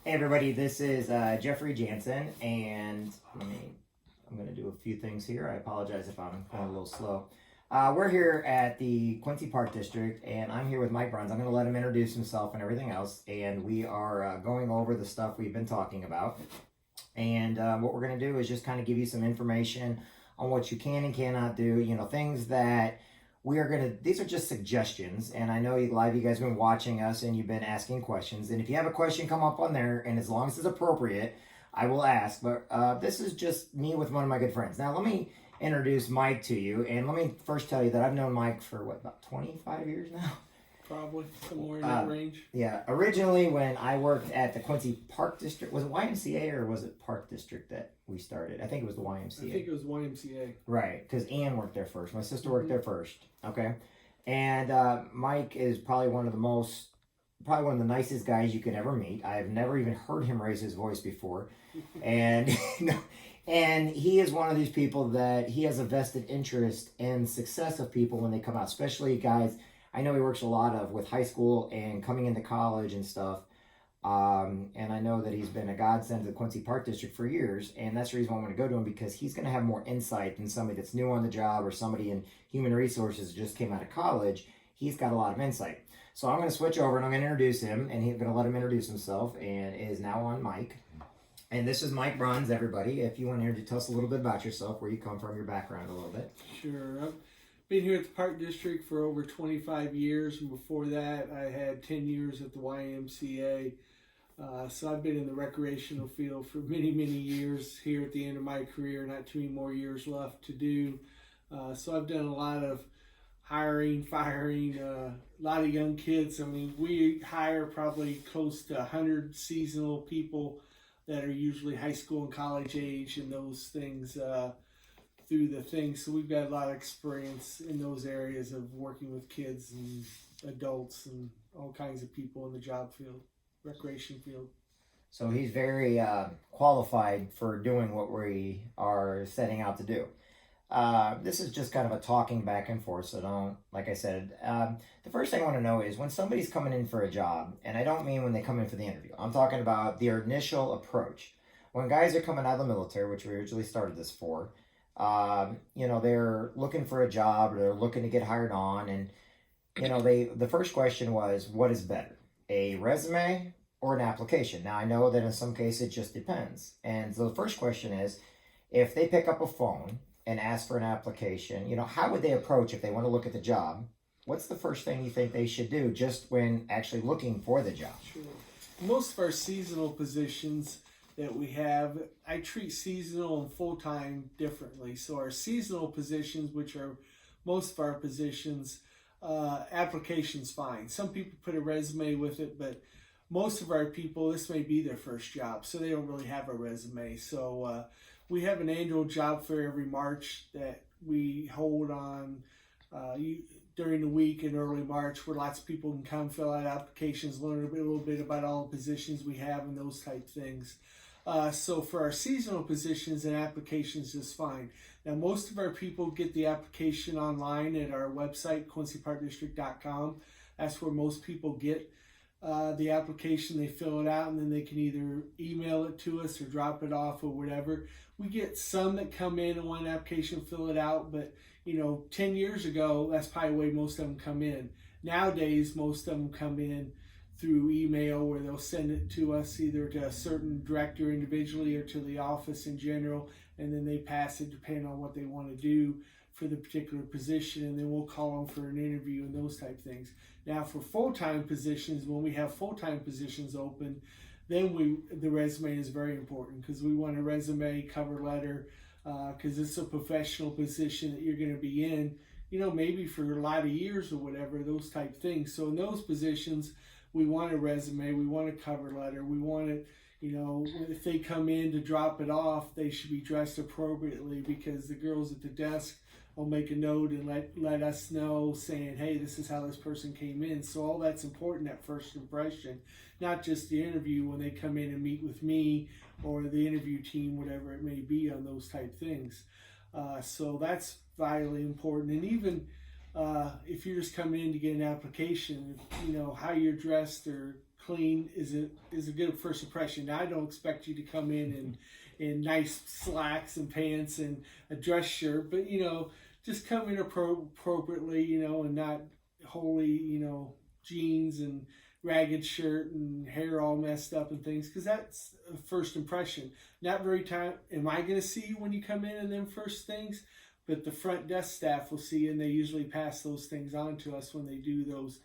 Hey everybody, this is Jeffrey Jansen, and I'm going to do a few things here. I apologize if I'm going a little slow. We're here at the Quincy Park District, and I'm here with Mike Bruns. I'm going to let him introduce himself and everything else, and we are going over the stuff we've been talking about. And what we're going to do is just kind of give you some information on what you can and cannot do, things that these are just suggestions, and I know a lot of you guys have been watching us and you've been asking questions, and if you have a question come up on there, and as long as it's appropriate, I will ask, but this is just me with one of my good friends. Now let me introduce Mike to you, and let me first tell you that I've known Mike for about 25 years now? Probably, somewhere in that range. Yeah, originally when I worked at the Quincy Park District, was it YMCA or was it Park District that we started? I think it was the YMCA. I think it was YMCA. Right, because Ann worked there first. My sister worked there first. Okay, and Mike is probably one of the nicest guys you could ever meet. I have never even heard him raise his voice before, and and he is one of these people that he has a vested interest in success of people when they come out, especially guys. I know he works a lot with high school and coming into college and stuff. And I know that he's been a godsend to the Quincy Park District for years. And that's the reason why I want to go to him, because he's going to have more insight than somebody that's new on the job or somebody in human resources that just came out of college. He's got a lot of insight. So I'm going to switch over and I'm going to introduce him, and he's going to let him introduce himself, and it is now on Mike. And this is Mike Bruns, everybody. If you want to tell us a little bit about yourself, where you come from, your background a little bit. Sure. I've been here at the Park District for over 25 years, and before that I had 10 years at the YMCA. So I've been in the recreational field for many, many years. Here at the end of my career, not too many more years left to do. So I've done a lot of hiring, firing, a lot of young kids. I mean, we hire probably close to 100 seasonal people that are usually high school and college age and those things through the thing. So we've got a lot of experience in those areas of working with kids and adults and all kinds of people in the job field, recreation field. So he's very qualified for doing what we are setting out to do. This is just kind of a talking back and forth, so don't, like I said, the first thing I want to know is when somebody's coming in for a job, and I don't mean when they come in for the interview, I'm talking about their initial approach. When guys are coming out of the military, which we originally started this for, they're looking for a job, or they're looking to get hired on, and, the first question was, what is better, a resume or an application? Now, I know that in some cases it just depends. And so the first question is, if they pick up a phone and ask for an application, how would they approach if they want to look at the job? What's the first thing you think they should do just when actually looking for the job? Sure. Most of our seasonal positions that we have, I treat seasonal and full-time differently. So our seasonal positions, which are most of our positions, application's fine. Some people put a resume with it, but most of our people, this may be their first job, so they don't really have a resume. So we have an annual job fair every March that we hold on during the week in early March, where lots of people can come fill out applications, learn a little bit about all the positions we have and those type things. So for our seasonal positions, and applications is fine. Now, most of our people get the application online at our website, quincyparkdistrict.com. That's where most people get the application. They fill it out, and then they can either email it to us or drop it off or whatever. We get some that come in and want an application, fill it out, but 10 years ago, that's probably the way most of them come in. Nowadays, most of them come in through email, where they'll send it to us either to a certain director individually or to the office in general, and then they pass it depending on what they want to do for the particular position, and then we'll call them for an interview and those type things. Now, for full-time positions, when we have full-time positions open, then the resume is very important, because we want a resume, cover letter, because it's a professional position that you're going to be in, maybe for a lot of years or whatever, those type things. So in those positions, we want a resume, we want a cover letter, we want it, if they come in to drop it off, they should be dressed appropriately, because the girls at the desk will make a note and let us know, saying, hey, this is how this person came in. So all that's important at first impression, not just the interview when they come in and meet with me or the interview team, whatever it may be, on those type things. So that's vitally important. And even if you're just coming in to get an application, how you're dressed or clean is a good first impression. Now, I don't expect you to come in nice slacks and pants and a dress shirt, but just come in appropriately, and not wholly, jeans and ragged shirt and hair all messed up and things, because that's a first impression. Not very time am I going to see you when you come in and them first things, but the front desk staff will see you, and they usually pass those things on to us when they do those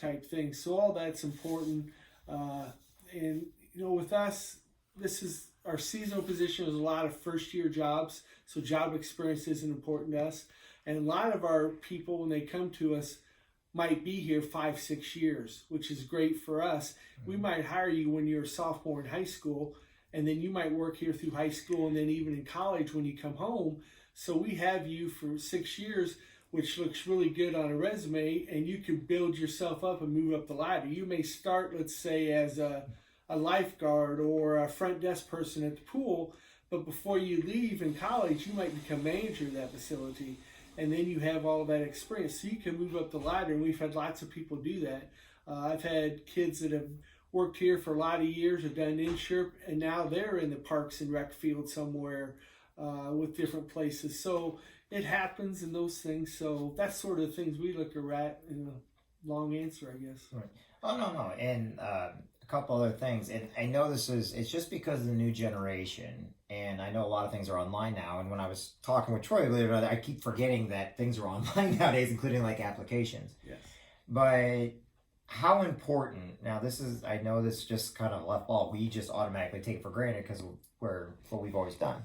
type things. So all that's important. And with us, this is our seasonal position is a lot of first year jobs, so job experience isn't important to us. And a lot of our people, when they come to us, might be here 5-6 years, which is great for us. We might hire you when you're a sophomore in high school, and then you might work here through high school and then even in college when you come home. So we have you for 6 years, which looks really good on a resume, and you can build yourself up and move up the ladder. You may start, let's say, as a lifeguard or a front desk person at the pool, but before you leave in college, you might become manager of that facility, and then you have all that experience. So you can move up the ladder, and we've had lots of people do that. I've had kids that have worked here for a lot of years, have done internship, and now they're in the parks and rec field somewhere with different places. So it happens in those things. So that's sort of the things we look at in a long answer, I guess. Right. Oh, no. And a couple other things. And I know it's just because of the new generation. And I know a lot of things are online now. And when I was talking with Troy later, I keep forgetting that things are online nowadays, including like applications. Yes. But how important, now I know this just kind of left ball. We just automatically take it for granted because we're what we've always done.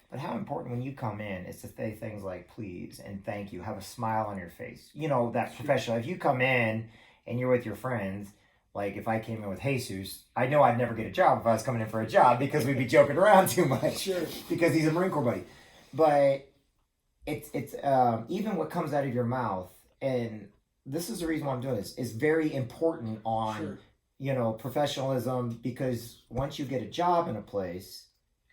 But how important when you come in is to say things like please and thank you, have a smile on your face. That professional. If you come in and you're with your friends, like if I came in with Jesus, I know I'd never get a job if I was coming in for a job because we'd be joking around too much. Sure. Because he's a Marine Corps buddy. But it's even what comes out of your mouth, and this is the reason why I'm doing this, is very important on, professionalism, because once you get a job in a place,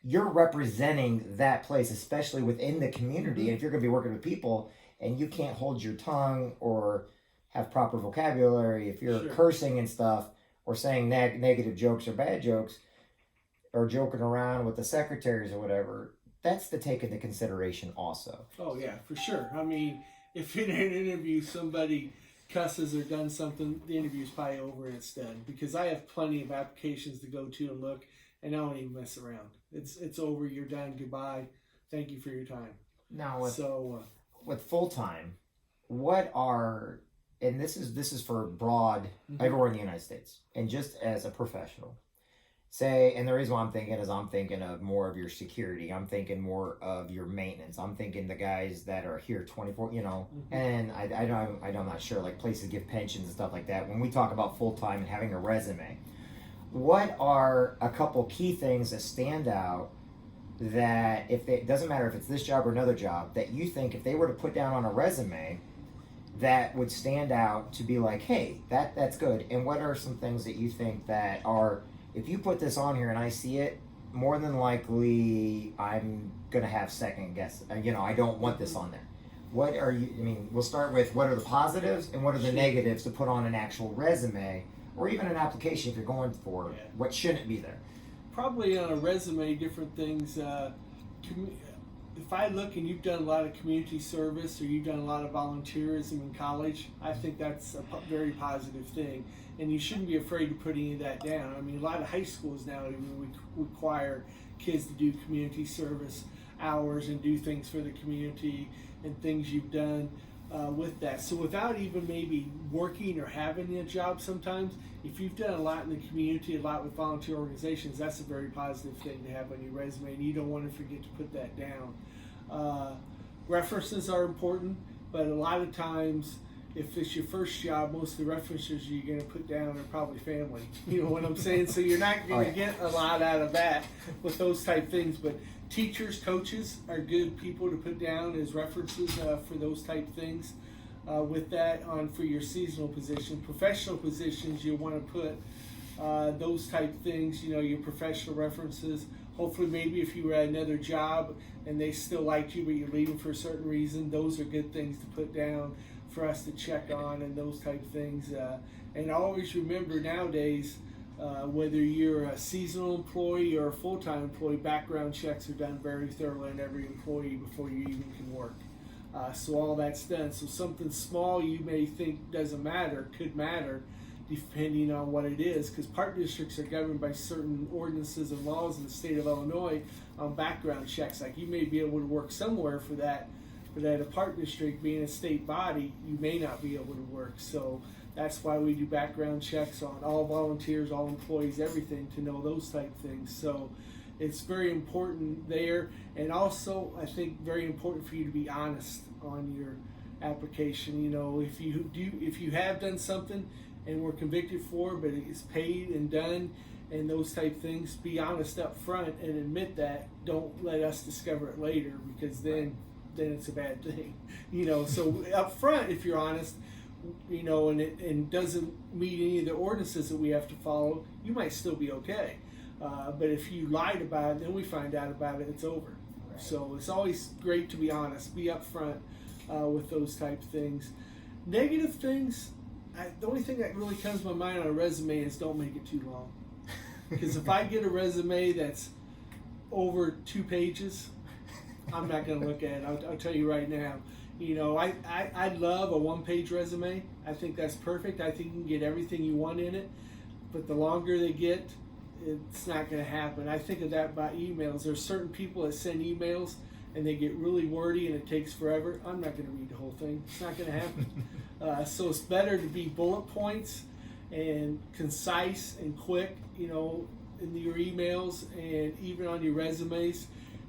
you're representing that place, especially within the community. And if you're going to be working with people and you can't hold your tongue or have proper vocabulary, if you're cursing and stuff or saying negative jokes or bad jokes or joking around with the secretaries or whatever, that's to take into consideration also. Oh, yeah, for sure. I mean, if in an interview somebody cusses or done something, the interview's probably over and it's done. Because I have plenty of applications to go to and look, and I don't even mess around. It's over. You're done. Goodbye. Thank you for your time. Now, with full time, and this is for broad everywhere in the United States, and just as a professional, and the reason why I'm thinking of more of your security. I'm thinking more of your maintenance. I'm thinking the guys that are here 24. And I'm not sure, like places give pensions and stuff like that. When we talk about full time and having a resume, what are a couple key things that stand out that it doesn't matter if it's this job or another job, that you think if they were to put down on a resume that would stand out to be like, hey, that's good? And what are some things that you think that are, if you put this on here and I see it, more than likely I'm going to have second guess. I don't want this on there. We'll start with what are the positives and what are the negatives to put on an actual resume or even an application if you're going for what shouldn't be there. Probably on a resume, different things. If I look and you've done a lot of community service or you've done a lot of volunteerism in college, I think that's a very positive thing. And you shouldn't be afraid to put any of that down. I mean, a lot of high schools now even require kids to do community service hours and do things for the community and things you've done with that. So without even maybe working or having a job sometimes, if you've done a lot in the community, a lot with volunteer organizations, that's a very positive thing to have on your resume, and you don't want to forget to put that down. References are important, but a lot of times, if it's your first job, most of the references you're going to put down are probably family. You know what I'm saying? So you're not going to get a lot out of that with those type things, but teachers, coaches are good people to put down as references for those type things. With that for your seasonal position. Professional positions, you want to put those type things, your professional references. Hopefully maybe if you were at another job and they still liked you but you're leaving for a certain reason, those are good things to put down for us to check on and those type things. And always remember nowadays, whether you're a seasonal employee or a full-time employee, background checks are done very thoroughly on every employee before you even can work. So all that's done. So something small you may think doesn't matter could matter depending on what it is, because park districts are governed by certain ordinances and laws in the state of Illinois on background checks. Like you may be able to work somewhere for that, but at a park district being a state body, you may not be able to work. So that's why we do background checks on all volunteers, all employees, everything, to know those type things. So it's very important there, and also I think very important for you to be honest on your application. You know, if you have done something and were convicted for, but it's paid and done, and those type things, be honest up front and admit that. Don't let us discover it later, because then it's a bad thing. You know, so up front, if you're honest, you know, and it doesn't meet any of the ordinances that we have to follow, you might still be okay. But if you lied about it, then we find out about it, it's over. Right. So it's always great to be honest, be upfront with those type of things. Negative things, the only thing that really comes to my mind on a resume is don't make it too long. Because if I get a resume that's over 2 pages, I'm not going to look at it. I'll tell you right now. You know, I love a 1-page resume. I think that's perfect. I think you can get everything you want in it. But the longer they get, it's not going to happen. I think of that about emails. There's certain people that send emails and they get really wordy and it takes forever. I'm not going to read the whole thing. It's not going to happen. So it's better to be bullet points and concise and quick, you know, in your emails and even on your resumes.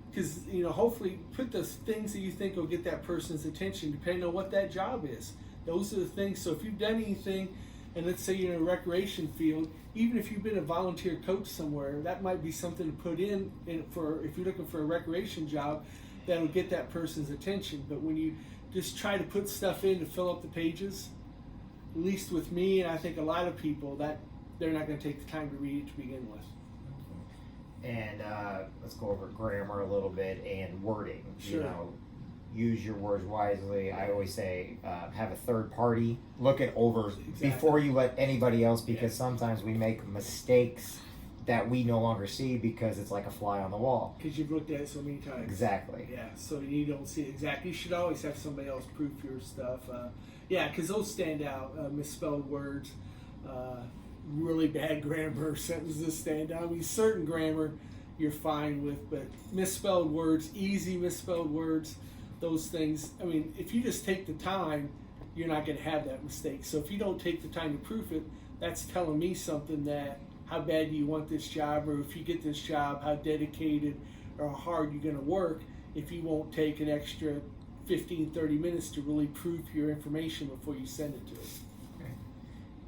Because, you know, hopefully put the things that you think will get that person's attention depending on what that job is. Those are the things. So if you've done anything, and let's say you're in a recreation field, even if you've been a volunteer coach somewhere, that might be something to put in for if you're looking for a recreation job that'll get that person's attention. But when you just try to put stuff in to fill up the pages, at least with me, and I think a lot of people, that they're not going to take the time to read it to begin with. And let's go over grammar a little bit and wording. Sure. You know, use your words wisely. I always say have a third party look it over before you let anybody else, because sometimes we make mistakes that we no longer see because it's like a fly on the wall. Because you've looked at it so many times. Exactly. Yeah, so you don't see it exactly. You should always have somebody else proof your stuff. Yeah, because those stand out. Misspelled words, really bad grammar, sentences stand out. I mean, certain grammar you're fine with, but misspelled words, easy misspelled words, those things, I mean, if you just take the time, you're not going to have that mistake. So if you don't take the time to proof it, that's telling me something, that how bad do you want this job, or if you get this job, how dedicated or how hard you're going to work if you won't take an extra 15-30 minutes to really proof your information before you send it to us. Okay.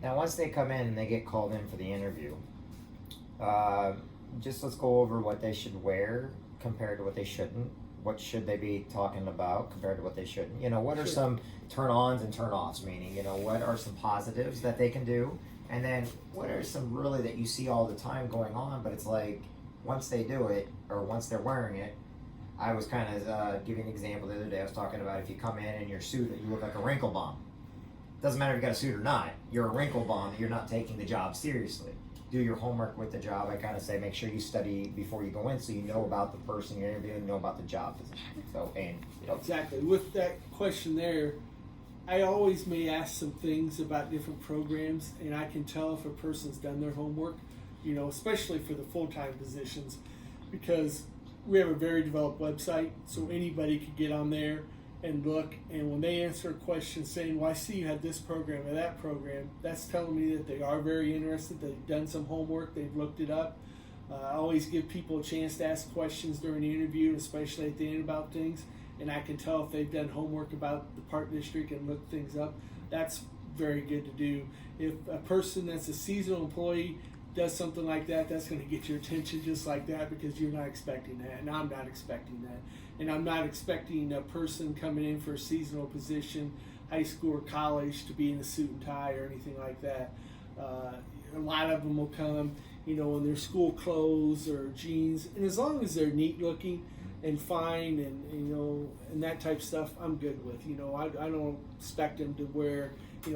Now once they come in and they get called in for the interview, just let's go over what they should wear compared to what they shouldn't. What should they be talking about compared to what they shouldn't? You know, what are some turn-ons and turn-offs, meaning, you know, what are some positives that they can do? And then what are some really that you see all the time going on, but it's like once they do it or once they're wearing it, I was kind of giving an example the other day. I was talking about if you come in your suit and you look like a wrinkle bomb. Doesn't matter if you got a suit or not. You're a wrinkle bomb. You're not taking the job seriously. Do your homework with the job. I kind of say make sure you study before you go in, so you know about the person you're interviewing, know about the job position. So exactly. With that question there, I always may ask some things about different programs, and I can tell if a person's done their homework. You know, especially for the full-time positions, because we have a very developed website, so anybody could get on there and look, and when they answer a question saying, well, I see you have this program or that program, that's telling me that they are very interested, they've done some homework, they've looked it up. I always give people a chance to ask questions during the interview, especially at the end about things, and I can tell if they've done homework about the park district and looked things up. That's very good to do. If a person that's a seasonal employee does something like that, that's going to get your attention just like that, because you're not expecting that, and I'm not expecting that. And I'm not expecting a person coming in for a seasonal position, high school or college, to be in a suit and tie or anything like that. A lot of them will come, you know, in their school clothes or jeans, and as long as they're neat looking and fine and, you know, and that type of stuff, I'm good with. You know, I don't expect them to wear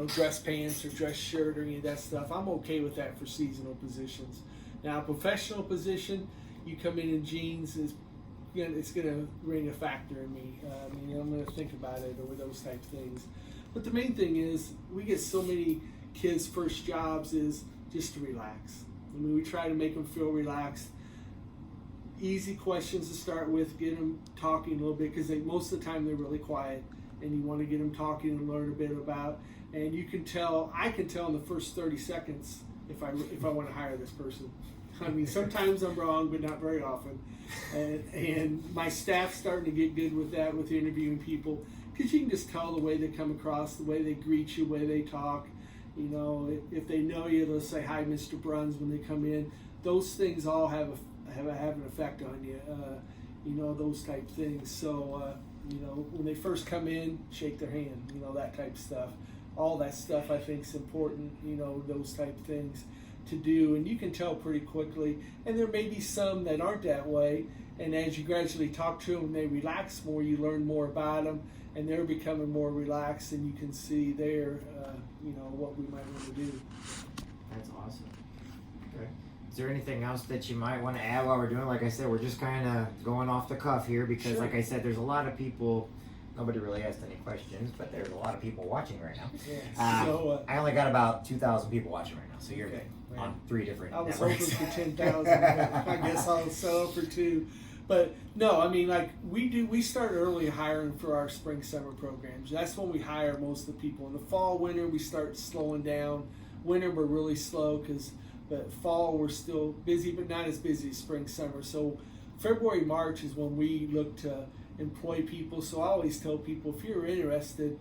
dress pants or dress shirt or any of that stuff. I'm okay with that for seasonal positions. Now, a professional position, you come in jeans, it's going to ring a factor in me. I'm going to think about it over those type of things. But the main thing is, we get so many kids' first jobs is just to relax. We try to make them feel relaxed. Easy questions to start with, get them talking a little bit, because most of the time they're really quiet, and you want to get them talking and learn a bit about. And I can tell in the first 30 seconds if I want to hire this person. Sometimes I'm wrong, but not very often. And my staff's starting to get good with that, with interviewing people, because you can just tell the way they come across, the way they greet you, the way they talk. If they know you, they'll say, "Hi, Mr. Bruns," when they come in. Those things all have an effect on you. Those type things. So when they first come in, shake their hand. That type of stuff. All that stuff I think is important. Those type of things to do, and you can tell pretty quickly. And there may be some that aren't that way, and as you gradually talk to them, they relax more, you learn more about them, and they're becoming more relaxed, and you can see there what we might want to do. That's awesome. Okay. Is there anything else that you might want to add while we're doing? Like I said, we're just kind of going off the cuff here, because Sure. Like I said, there's a lot of people. Nobody really asked any questions, but there's a lot of people watching right now. Yeah. I only got about 2,000 people watching right now, so you're Okay. good on 3 different I was networks. hoping for 10,000. I guess I'll settle for 2. But no, we start early hiring for our spring summer programs. That's when we hire most of the people. In the fall, winter, we start slowing down. Winter, we're really slow, but fall, we're still busy, but not as busy as spring summer. So February, March is when we look to employ people. So I always tell people, if you're interested,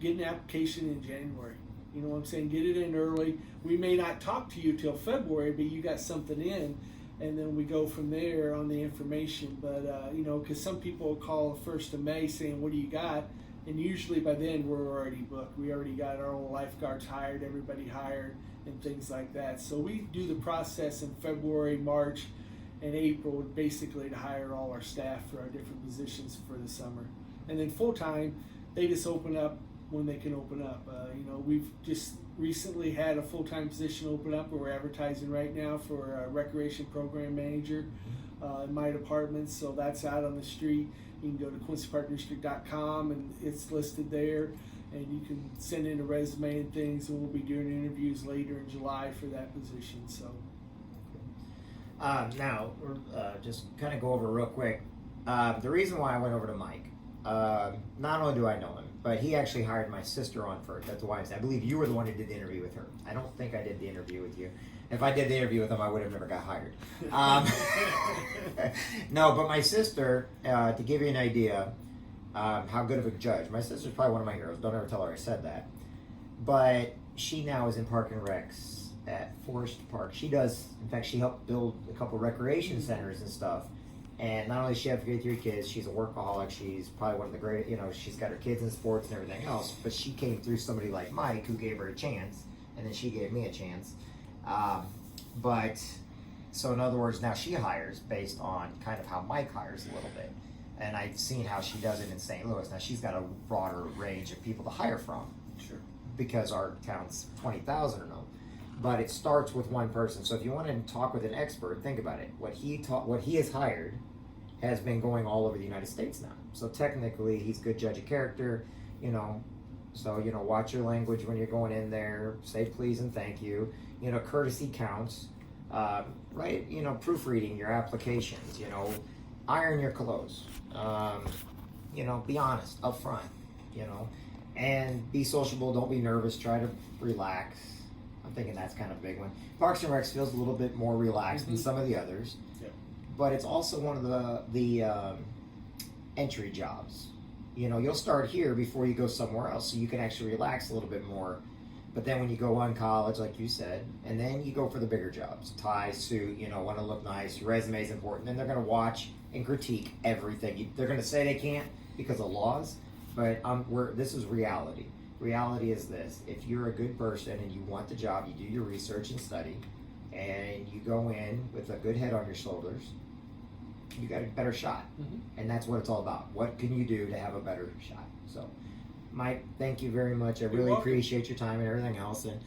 get an application in January. You know what I'm saying? Get it in early. We may not talk to you till February, but you got something in, and then we go from there on the information. But because some people will call the 1st of May saying, "What do you got?" And usually by then we're already booked. We already got our own lifeguards hired, everybody hired, and things like that. So we do the process in February, March, and April, basically to hire all our staff for our different positions for the summer. And then full time, they just open up when they can open up. We've just recently had a full-time position open up, where we're advertising right now for a recreation program manager in my department. So that's out on the street. You can go to QuincyParkDistrict.com, and it's listed there. And you can send in a resume and things, and we'll be doing interviews later in July for that position. So. Now, just kind of go over real quick. The reason why I went over to Mike, not only do I know him, but he actually hired my sister on first. That's why I believe you were the one who did the interview with her. I don't think I did the interview with you. If I did the interview with him, I would have never got hired. No, but my sister, to give you an idea how good of a judge, my sister's probably one of my heroes. Don't ever tell her I said that. But she now is in Park and Recs at Forest Park. She helped build a couple recreation centers and stuff. And not only does she have 3 kids, she's a workaholic. She's probably one of the great, she's got her kids in sports and everything else. But she came through somebody like Mike, who gave her a chance, and then she gave me a chance. So in other words, now she hires based on kind of how Mike hires a little bit. And I've seen how she does it in St. Louis. Now she's got a broader range of people to hire from. Sure. Because our town's 20,000 or no. But it starts with one person. So if you want to talk with an expert, think about it. What he has hired has been going all over the United States now. So technically, he's a good judge of character, So, watch your language when you're going in there. Say please and thank you. Courtesy counts. Right? Proofreading your applications. Iron your clothes. Be honest, upfront. And be sociable. Don't be nervous. Try to relax. I'm thinking that's kind of a big one. Parks and Recs feels a little bit more relaxed than some of the others. Yeah. But it's also one of the entry jobs. You'll start here before you go somewhere else, so you can actually relax a little bit more. But then when you go on college, like you said, and then you go for the bigger jobs, tie, suit, want to look nice, your resume is important, and they're going to watch and critique everything. They're going to say they can't because of laws, but this is reality. Reality is this: if you're a good person and you want the job, you do your research and study, and you go in with a good head on your shoulders, you got a better shot. And that's what it's all about. What can you do to have a better shot? So Mike, thank you very much. I really welcome. appreciate your time and everything else. And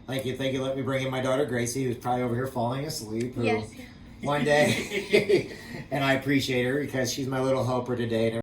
thank you let me bring in my daughter Gracie, who's probably over here falling asleep. Who Yes. One day, and I appreciate her because she's my little helper today.